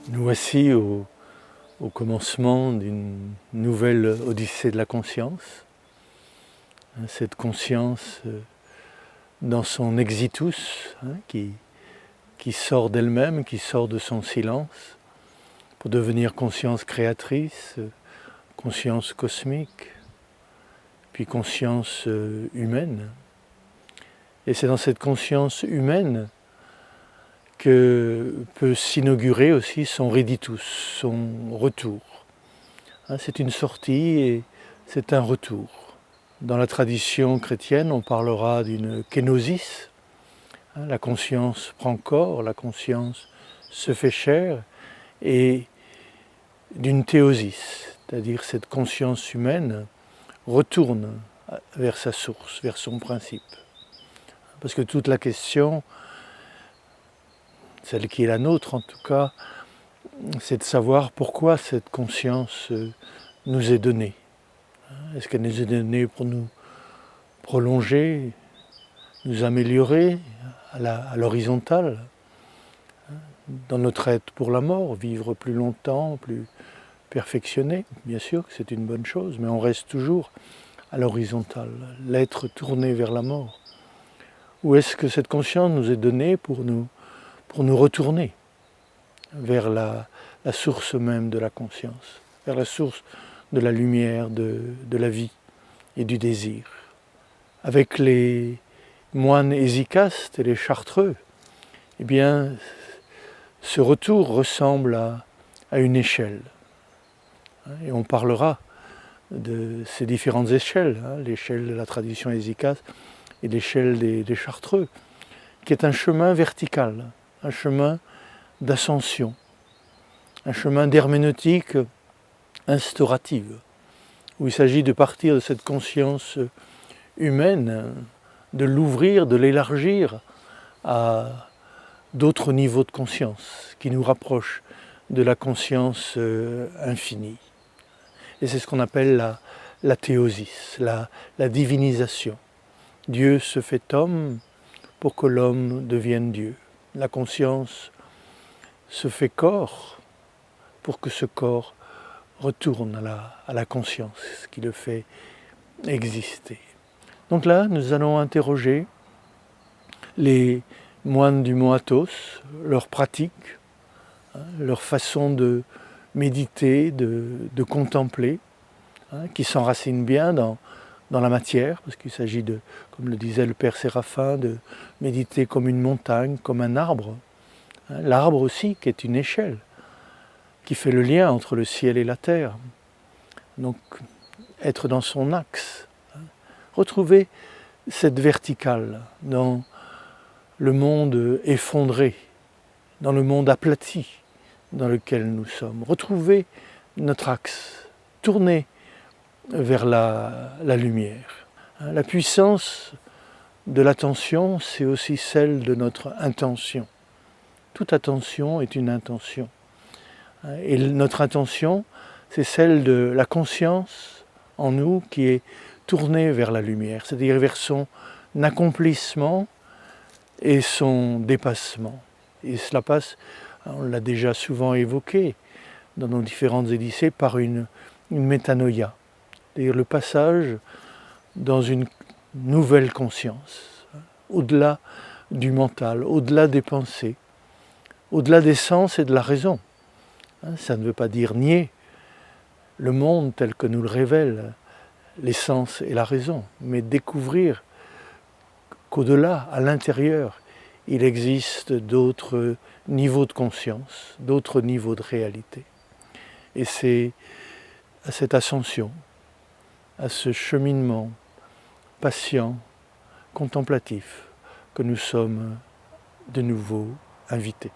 Nous voici au commencement d'une nouvelle odyssée de la conscience. Cette conscience dans son exitus, qui sort d'elle-même, qui sort de son silence, pour devenir conscience créatrice, conscience cosmique, puis conscience humaine. Et c'est dans cette conscience humaine que peut s'inaugurer aussi son reditus, son retour. C'est une sortie et c'est un retour. Dans la tradition chrétienne, on parlera d'une kénosis. La conscience prend corps, la conscience se fait chair, et d'une théosis, c'est-à-dire cette conscience humaine retourne vers sa source, vers son principe. Parce que toute la question, celle qui est la nôtre en tout cas, c'est de savoir pourquoi cette conscience nous est donnée. Est-ce qu'elle nous est donnée pour nous prolonger, nous améliorer à l'horizontale, dans notre être pour la mort, vivre plus longtemps, plus perfectionné? Bien sûr que c'est une bonne chose, mais on reste toujours à l'horizontale, l'être tourné vers la mort. Ou est-ce que cette conscience nous est donnée pour nous retourner vers la source même de la conscience, vers la source de la lumière, de la vie et du désir? Avec les moines hésicastes et les chartreux, eh bien, ce retour ressemble à une échelle. Et on parlera de ces différentes échelles, l'échelle de la tradition hésicaste et l'échelle des chartreux, qui est un chemin vertical, un chemin d'ascension, un chemin d'herméneutique instaurative, où il s'agit de partir de cette conscience humaine, de l'ouvrir, de l'élargir à d'autres niveaux de conscience qui nous rapprochent de la conscience infinie. Et c'est ce qu'on appelle la théosis, la divinisation. Dieu se fait homme pour que l'homme devienne Dieu. La conscience se fait corps pour que ce corps retourne à la conscience qui le fait exister. Donc là, nous allons interroger les moines du Mont Athos, leur pratique, leur façon de méditer, de contempler, qui s'enracinent bien dans la matière, parce qu'il s'agit de, comme le disait le Père Séraphin, de méditer comme une montagne, comme un arbre. L'arbre aussi, qui est une échelle, qui fait le lien entre le ciel et la terre. Donc, être dans son axe. Retrouver cette verticale dans le monde effondré, dans le monde aplati dans lequel nous sommes. Retrouver notre axe, tourner vers la lumière. La puissance de l'attention, c'est aussi celle de notre intention. Toute attention est une intention. Et notre intention, c'est celle de la conscience en nous qui est tournée vers la lumière, c'est-à-dire vers son accomplissement et son dépassement. Et cela passe, on l'a déjà souvent évoqué dans nos différentes odyssées, par une métanoïa, c'est-à-dire le passage dans une nouvelle conscience, au-delà du mental, au-delà des pensées, au-delà des sens et de la raison. Ça ne veut pas dire nier le monde tel que nous le révèlent les sens et la raison, mais découvrir qu'au-delà, à l'intérieur, il existe d'autres niveaux de conscience, d'autres niveaux de réalité. Et c'est à cette ascension, à ce cheminement patient, contemplatif, que nous sommes de nouveau invités.